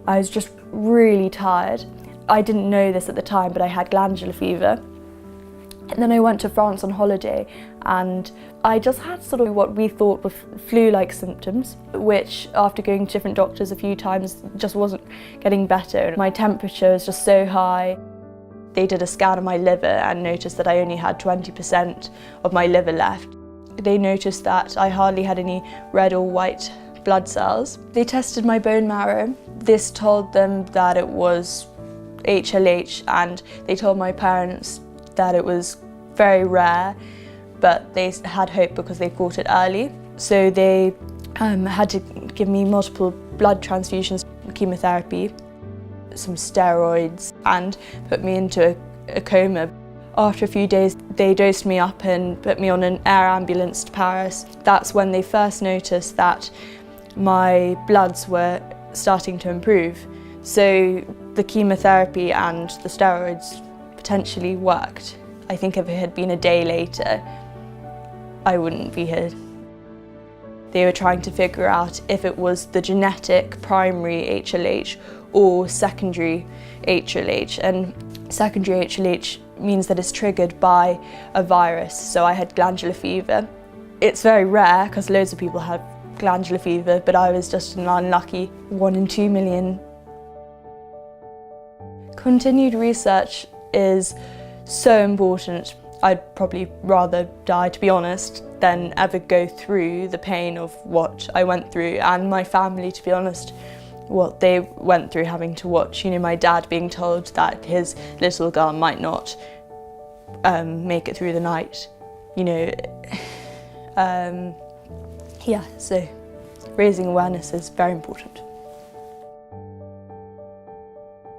I was just really tired. I didn't know this at the time, but I had glandular fever. And then I went to France on holiday and I just had sort of what we thought were flu-like symptoms, which after going to different doctors a few times just wasn't getting better. My temperature was just so high. They did a scan of my liver and noticed that I only had 20% of my liver left. They noticed that I hardly had any red or white blood cells. They tested my bone marrow. This told them that it was HLH, and they told my parents that it was very rare, but they had hope because they caught it early. So they had to give me multiple blood transfusions, chemotherapy, some steroids, and put me into a coma. After a few days, they dosed me up and put me on an air ambulance to Paris. That's when they first noticed that my bloods were starting to improve. So the chemotherapy and the steroids potentially worked. I think if it had been a day later, I wouldn't be here. They were trying to figure out if it was the genetic primary HLH or secondary HLH. And secondary HLH means that it's triggered by a virus. So I had glandular fever. It's very rare because loads of people have glandular fever, but I was just an unlucky 1 in 2 million. Continued research is so important. I'd probably rather die, to be honest, than ever go through the pain of what I went through, and my family, to be honest, what they went through having to watch, my dad being told that his little girl might not make it through the night, yeah, so raising awareness is very important.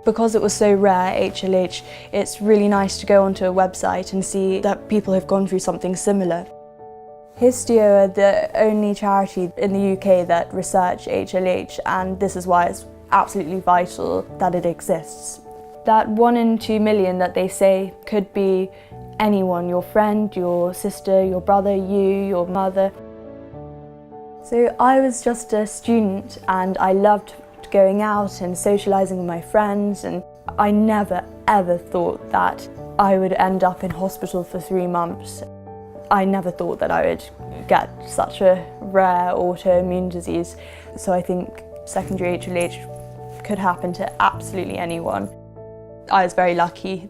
Because it was so rare, HLH, it's really nice to go onto a website and see that people have gone through something similar. Histio are the only charity in the UK that research HLH, and this is why it's absolutely vital that it exists. That 1 in 2 million that they say could be anyone, your friend, your sister, your brother, you, your mother. So I was just a student and I loved going out and socialising with my friends, and I never ever thought that I would end up in hospital for 3 months. I never thought that I would get such a rare autoimmune disease. So I think secondary HLH could happen to absolutely anyone. I was very lucky.